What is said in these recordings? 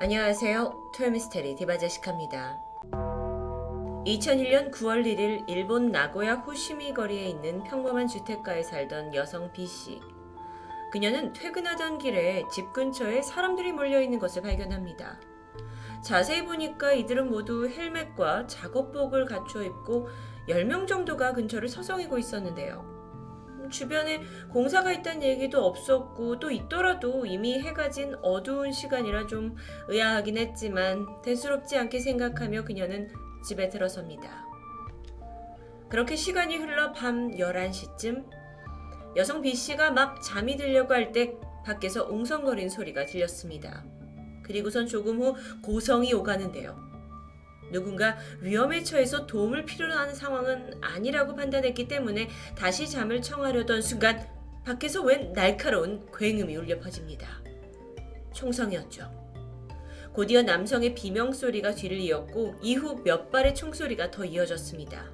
안녕하세요. 토요미스테리 디바제시카입니다. 2001년 9월 1일 일본 나고야 호시미 거리에 있는 평범한 주택가에 살던 여성 B씨. 그녀는 퇴근하던 길에 집 근처에 사람들이 몰려있는 것을 발견합니다. 자세히 보니까 이들은 모두 헬멧과 작업복을 갖춰 입고 10명 정도가 근처를 서성이고 있었는데요. 주변에 공사가 있다는 얘기도 없었고 또 있더라도 이미 해가 진 어두운 시간이라 좀 의아하긴 했지만 대수롭지 않게 생각하며 그녀는 집에 들어섭니다. 그렇게 시간이 흘러 밤 11시쯤 여성 B씨가 막 잠이 들려고 할 때 밖에서 웅성거린 소리가 들렸습니다. 그리고선 조금 후 고성이 오가는데요. 누군가 위험에 처해서 도움을 필요로 하는 상황은 아니라고 판단했기 때문에 다시 잠을 청하려던 순간 밖에서 웬 날카로운 굉음이 울려 퍼집니다. 총성이었죠. 곧이어 남성의 비명소리가 뒤를 이었고 이후 몇 발의 총소리가 더 이어졌습니다.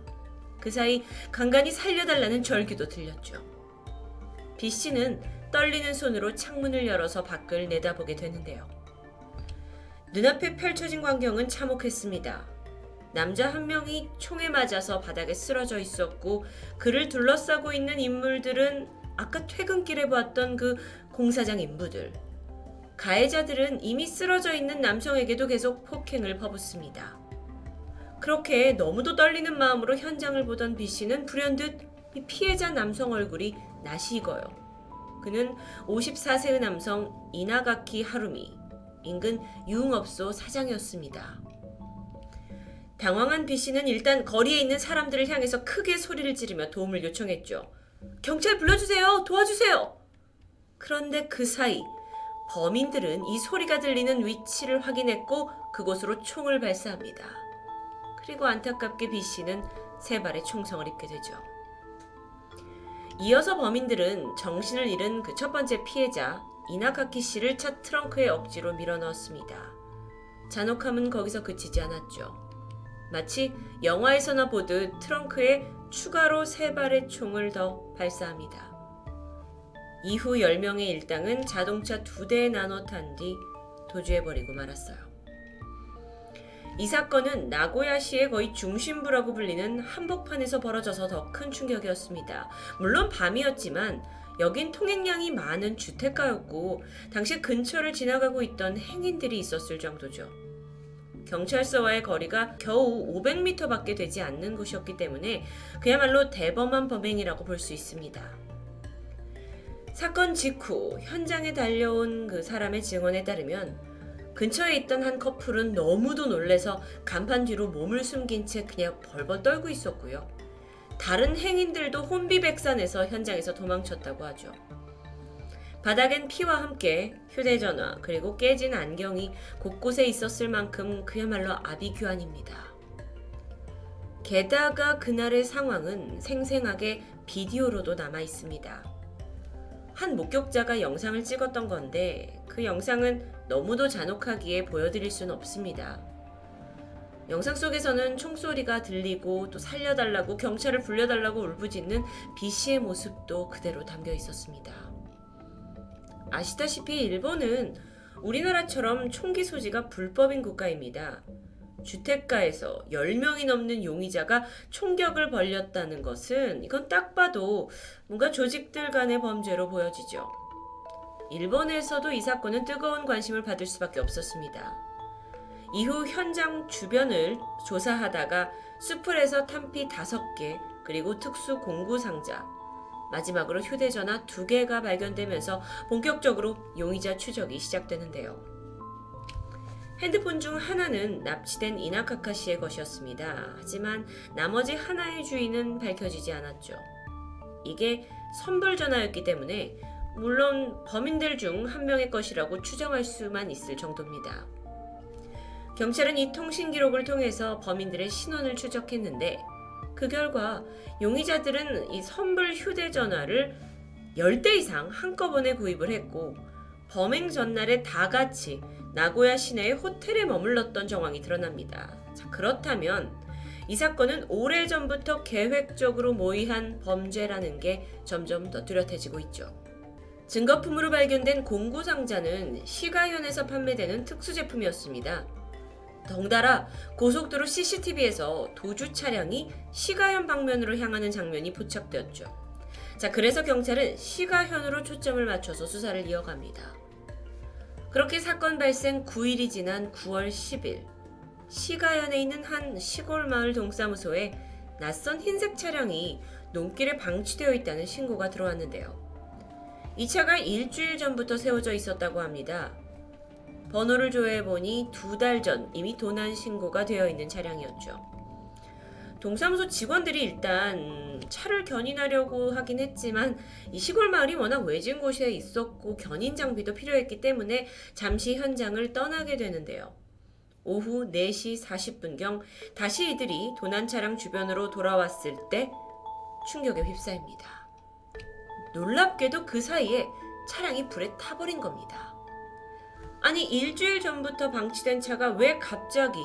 그 사이 간간히 살려달라는 절규도 들렸죠. B씨는 떨리는 손으로 창문을 열어서 밖을 내다보게 되는데요. 눈앞에 펼쳐진 광경은 참혹했습니다. 남자 한 명이 총에 맞아서 바닥에 쓰러져 있었고 그를 둘러싸고 있는 인물들은 아까 퇴근길에 봤던 그 공사장 인부들. 가해자들은 이미 쓰러져 있는 남성에게도 계속 폭행을 퍼붓습니다. 그렇게 너무도 떨리는 마음으로 현장을 보던 B씨는 불현듯 이 피해자 남성 얼굴이 낯이 익어요. 그는 54세의 남성 이나가키 하루미. 인근 유흥업소 사장이었습니다. 당황한 B씨는 일단 거리에 있는 사람들을 향해서 크게 소리를 지르며 도움을 요청했죠. 경찰 불러주세요! 도와주세요! 그런데 그 사이 범인들은 이 소리가 들리는 위치를 확인했고 그곳으로 총을 발사합니다. 그리고 안타깝게 B씨는 3발의 총성을 입게 되죠. 이어서 범인들은 정신을 잃은 그 첫 번째 피해자 이나가키 씨를 차 트렁크에 억지로 밀어넣었습니다. 잔혹함은 거기서 그치지 않았죠. 마치 영화에서나 보듯 트렁크에 추가로 3발의 총을 더 발사합니다. 이후 10명의 일당은 자동차 2대에 나눠 탄 뒤 도주해버리고 말았어요. 이 사건은 나고야시의 거의 중심부라고 불리는 한복판에서 벌어져서 더 큰 충격이었습니다. 물론 밤이었지만 여긴 통행량이 많은 주택가였고 당시 근처를 지나가고 있던 행인들이 있었을 정도죠. 경찰서와의 거리가 겨우 500m밖에 되지 않는 곳이었기 때문에 그야말로 대범한 범행이라고 볼 수 있습니다. 사건 직후 현장에 달려온 그 사람의 증언에 따르면 근처에 있던 한 커플은 너무도 놀래서 간판 뒤로 몸을 숨긴 채 그냥 벌벌 떨고 있었고요. 다른 행인들도 혼비백산해서 현장에서 도망쳤다고 하죠. 바닥엔 피와 함께 휴대전화 그리고 깨진 안경이 곳곳에 있었을 만큼 그야말로 아비규환입니다. 게다가 그날의 상황은 생생하게 비디오로도 남아 있습니다. 한 목격자가 영상을 찍었던 건데 그 영상은 너무도 잔혹하기에 보여드릴 수는 없습니다. 영상 속에서는 총소리가 들리고 또 살려달라고 경찰을 불러달라고 울부짖는 B씨의 모습도 그대로 담겨 있었습니다. 아시다시피 일본은 우리나라처럼 총기 소지가 불법인 국가입니다. 주택가에서 10명이 넘는 용의자가 총격을 벌였다는 것은 이건 딱 봐도 뭔가 조직들 간의 범죄로 보여지죠. 일본에서도 이 사건은 뜨거운 관심을 받을 수밖에 없었습니다. 이후 현장 주변을 조사하다가 수풀에서 탄피 5개 그리고 특수 공구 상자 마지막으로 휴대전화 2개가 발견되면서 본격적으로 용의자 추적이 시작되는데요. 핸드폰 중 하나는 납치된 이나카카 씨의 것이었습니다. 하지만 나머지 하나의 주인은 밝혀지지 않았죠. 이게 선불전화였기 때문에 물론 범인들 중 한 명의 것이라고 추정할 수만 있을 정도입니다. 경찰은 이 통신 기록을 통해서 범인들의 신원을 추적했는데 그 결과 용의자들은 이 선불 휴대전화를 10대 이상 한꺼번에 구입을 했고 범행 전날에 다 같이 나고야 시내의 호텔에 머물렀던 정황이 드러납니다. 자, 그렇다면 이 사건은 오래전부터 계획적으로 모의한 범죄라는 게 점점 더 뚜렷해지고 있죠. 증거품으로 발견된 공구상자는 시가현에서 판매되는 특수제품이었습니다. 덩달아 고속도로 CCTV에서 도주 차량이 시가현 방면으로 향하는 장면이 포착되었죠. 자, 그래서 경찰은 시가현으로 초점을 맞춰서 수사를 이어갑니다. 그렇게 사건 발생 9일이 지난 9월 10일, 시가현에 있는 한 시골 마을 동사무소에 낯선 흰색 차량이 논길에 방치되어 있다는 신고가 들어왔는데요. 이 차가 일주일 전부터 세워져 있었다고 합니다. 번호를 조회해보니 2달 전 이미 도난 신고가 되어 있는 차량이었죠. 동사무소 직원들이 일단 차를 견인하려고 하긴 했지만 이 시골 마을이 워낙 외진 곳에 있었고 견인 장비도 필요했기 때문에 잠시 현장을 떠나게 되는데요. 오후 4시 40분경 다시 이들이 도난 차량 주변으로 돌아왔을 때 충격에 휩싸입니다. 놀랍게도 그 사이에 차량이 불에 타버린 겁니다. 아니, 일주일 전부터 방치된 차가 왜 갑자기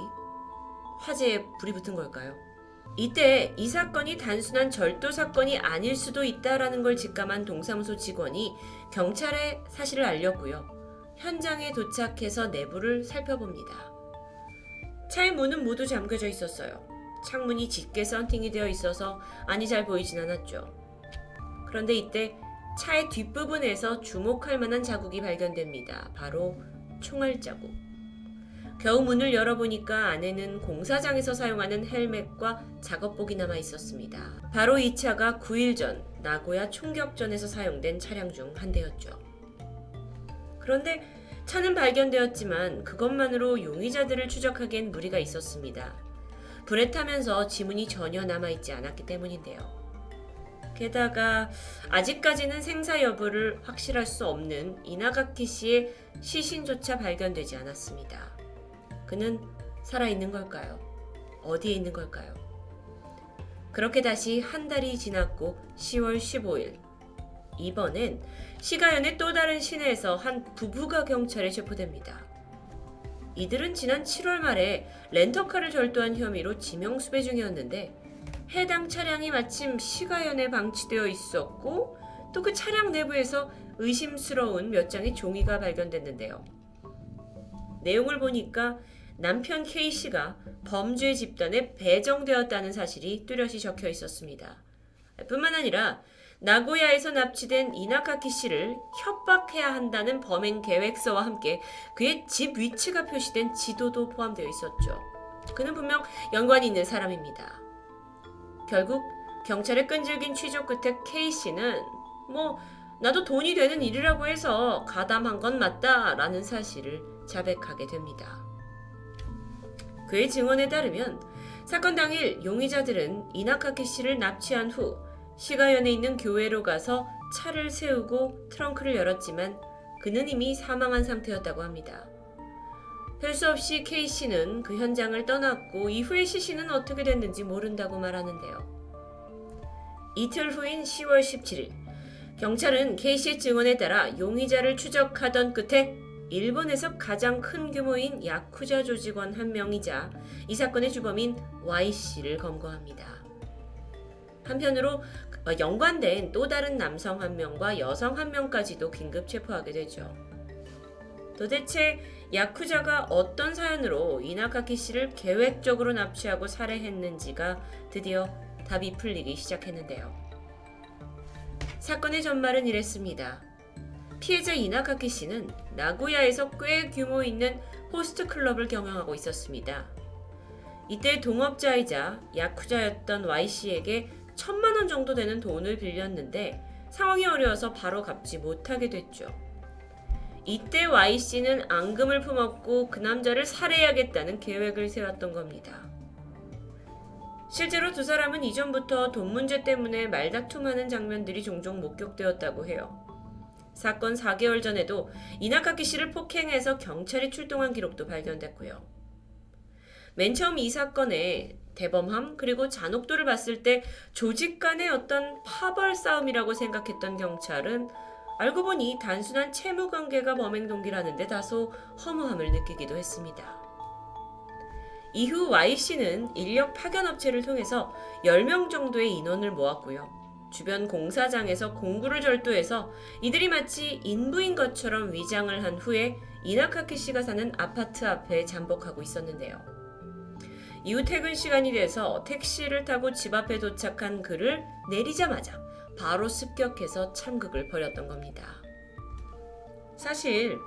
화재에 불이 붙은 걸까요? 이때 이 사건이 단순한 절도 사건이 아닐 수도 있다라는 걸 직감한 동사무소 직원이 경찰에 사실을 알렸고요. 현장에 도착해서 내부를 살펴봅니다. 차의 문은 모두 잠겨져 있었어요. 창문이 짙게 썬팅이 되어 있어서 안이 잘 보이진 않았죠. 그런데 이때 차의 뒷부분에서 주목할 만한 자국이 발견됩니다. 바로 총알 자국. 겨우 문을 열어보니까 안에는 공사장에서 사용하는 헬멧과 작업복이 남아 있었습니다. 바로 이 차가 9일 전 나고야 총격전에서 사용된 차량 중 한 대였죠. 그런데 차는 발견되었지만 그것만으로 용의자들을 추적하기엔 무리가 있었습니다. 불에 타면서 지문이 전혀 남아있지 않았기 때문인데요. 게다가 아직까지는 생사 여부를 확실할 수 없는 이나가키 씨의 시신조차 발견되지 않았습니다. 그는 살아있는 걸까요? 어디에 있는 걸까요? 그렇게 다시 한 달이 지났고 10월 15일, 이번엔 시가현의 또 다른 시내에서 한 부부가 경찰에 체포됩니다. 이들은 지난 7월 말에 렌터카를 절도한 혐의로 지명수배 중이었는데 해당 차량이 마침 시가현에 방치되어 있었고 또 그 차량 내부에서 의심스러운 몇 장의 종이가 발견됐는데요. 내용을 보니까 남편 K씨가 범죄 집단에 배정되었다는 사실이 뚜렷이 적혀 있었습니다. 뿐만 아니라 나고야에서 납치된 이나카키 씨를 협박해야 한다는 범행 계획서와 함께 그의 집 위치가 표시된 지도도 포함되어 있었죠. 그는 분명 연관이 있는 사람입니다. 결국 경찰의 끈질긴 취조 끝에 K씨는 나도 돈이 되는 일이라고 해서 가담한 건 맞다라는 사실을 자백하게 됩니다. 그의 증언에 따르면 사건 당일 용의자들은 이나카키 씨를 납치한 후 시가현에 있는 교회로 가서 차를 세우고 트렁크를 열었지만 그는 이미 사망한 상태였다고 합니다. 별 수 없이 K씨는 그 현장을 떠났고 이후에 시신은 어떻게 됐는지 모른다고 말하는데요. 이틀 후인 10월 17일 경찰은 K씨의 증언에 따라 용의자를 추적하던 끝에 일본에서 가장 큰 규모인 야쿠자 조직원 한 명이자 이 사건의 주범인 Y씨를 검거합니다. 한편으로 연관된 또 다른 남성 한 명과 여성 한 명까지도 긴급 체포하게 되죠. 도대체 야쿠자가 어떤 사연으로 이나카키 씨를 계획적으로 납치하고 살해했는지가 드디어 답이 풀리기 시작했는데요. 사건의 전말은 이랬습니다. 피해자 이나카키 씨는 나고야에서 꽤 규모 있는 호스트 클럽을 경영하고 있었습니다. 이때 동업자이자 야쿠자였던 Y씨에게 1,000만 원 정도 되는 돈을 빌렸는데 상황이 어려워서 바로 갚지 못하게 됐죠. 이때 Y씨는 앙금을 품었고 그 남자를 살해해야겠다는 계획을 세웠던 겁니다. 실제로 두 사람은 이전부터 돈 문제 때문에 말다툼하는 장면들이 종종 목격되었다고 해요. 사건 4개월 전에도 이나카키 씨를 폭행해서 경찰이 출동한 기록도 발견됐고요. 맨 처음 이 사건의 대범함 그리고 잔혹도를 봤을 때 조직 간의 어떤 파벌 싸움이라고 생각했던 경찰은 알고 보니 단순한 채무 관계가 범행 동기라는 데 다소 허무함을 느끼기도 했습니다. 이후 Y씨는 인력 파견 업체를 통해서 10명 정도의 인원을 모았고요. 주변 공사장에서 공구를 절도해서 이들이 마치 인부인 것처럼 위장을 한 후에 이나카키 씨가 사는 아파트 앞에 잠복하고 있었는데요. 이후 퇴근 시간이 돼서 택시를 타고 집 앞에 도착한 그를 내리자마자 바로 습격해서 참극을 벌였던 겁니다. 사실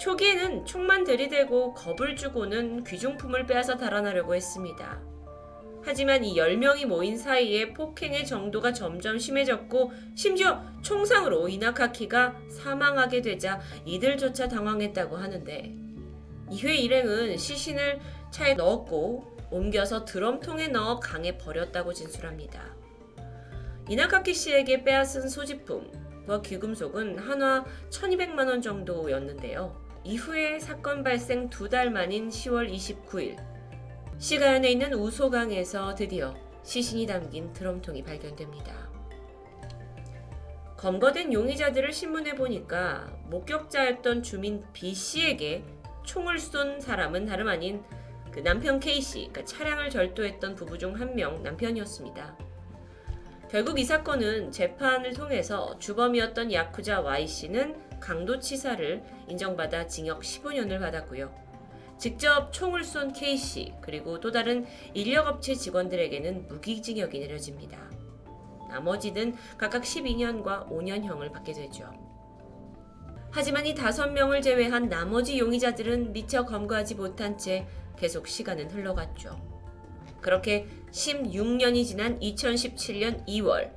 초기에는 총만 들이대고 겁을 주고는 귀중품을 빼앗아 달아나려고 했습니다. 하지만 이 10명이 모인 사이에 폭행의 정도가 점점 심해졌고 심지어 총상으로 이나카키가 사망하게 되자 이들조차 당황했다고 하는데, 이후에 일행은 시신을 차에 넣었고 옮겨서 드럼통에 넣어 강에 버렸다고 진술합니다. 이나카키 씨에게 빼앗은 소지품과 귀금속은 한화 1200만 원 정도였는데요. 이후에 사건 발생 2달 만인 10월 29일 시가현에 있는 우소강에서 드디어 시신이 담긴 드럼통이 발견됩니다. 검거된 용의자들을 신문해 보니까 목격자였던 주민 B씨에게 총을 쏜 사람은 다름 아닌 그 남편 K씨, 그러니까 차량을 절도했던 부부 중 한 명 남편이었습니다. 결국 이 사건은 재판을 통해서 주범이었던 야쿠자 Y씨는 강도치사를 인정받아 징역 15년을 받았고요. 직접 총을 쏜 K씨 그리고 또 다른 인력업체 직원들에게는 무기징역이 내려집니다. 나머지는 각각 12년과 5년형을 받게 되죠. 하지만 이 5명을 제외한 나머지 용의자들은 미처 검거하지 못한 채 계속 시간은 흘러갔죠. 그렇게 16년이 지난 2017년 2월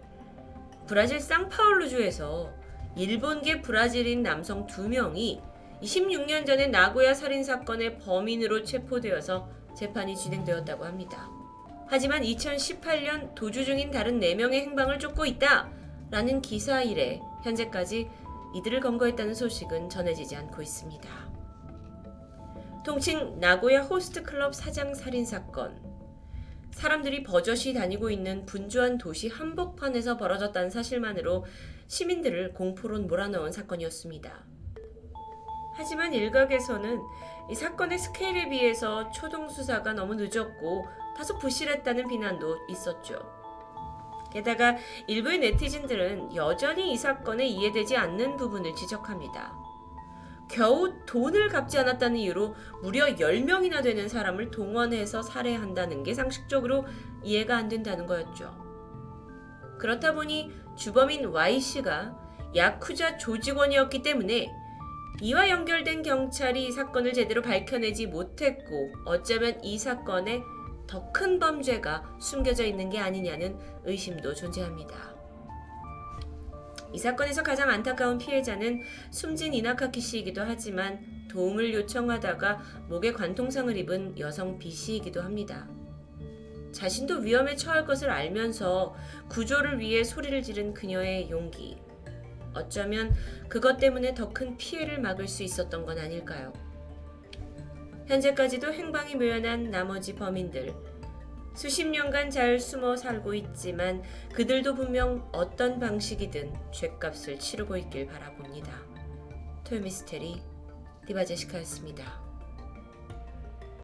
브라질 상파울루주에서 일본계 브라질인 남성 2명이 16년 전의 나고야 살인사건의 범인으로 체포되어서 재판이 진행되었다고 합니다. 하지만 2018년 도주 중인 다른 4명의 행방을 쫓고 있다 라는 기사 이래 현재까지 이들을 검거했다는 소식은 전해지지 않고 있습니다. 통칭 나고야 호스트클럽 사장 살인사건. 사람들이 버젓이 다니고 있는 분주한 도시 한복판에서 벌어졌다는 사실만으로 시민들을 공포로 몰아넣은 사건이었습니다. 하지만 일각에서는 이 사건의 스케일에 비해서 초동 수사가 너무 늦었고 다소 부실했다는 비난도 있었죠. 게다가 일부의 네티즌들은 여전히 이 사건에 이해되지 않는 부분을 지적합니다. 겨우 돈을 갚지 않았다는 이유로 무려 10명이나 되는 사람을 동원해서 살해한다는 게 상식적으로 이해가 안 된다는 거였죠. 그렇다 보니 주범인 Y씨가 야쿠자 조직원이었기 때문에 이와 연결된 경찰이 이 사건을 제대로 밝혀내지 못했고 어쩌면 이 사건에 더 큰 범죄가 숨겨져 있는 게 아니냐는 의심도 존재합니다. 이 사건에서 가장 안타까운 피해자는 숨진 이나카키 씨이기도 하지만 도움을 요청하다가 목에 관통상을 입은 여성 B씨이기도 합니다. 자신도 위험에 처할 것을 알면서 구조를 위해 소리를 지른 그녀의 용기. 어쩌면 그것 때문에 더 큰 피해를 막을 수 있었던 건 아닐까요? 현재까지도 행방이 묘연한 나머지 범인들. 수십 년간 잘 숨어 살고 있지만 그들도 분명 어떤 방식이든 죗값을 치르고 있길 바라봅니다. 토요미스테리 디바제시카였습니다.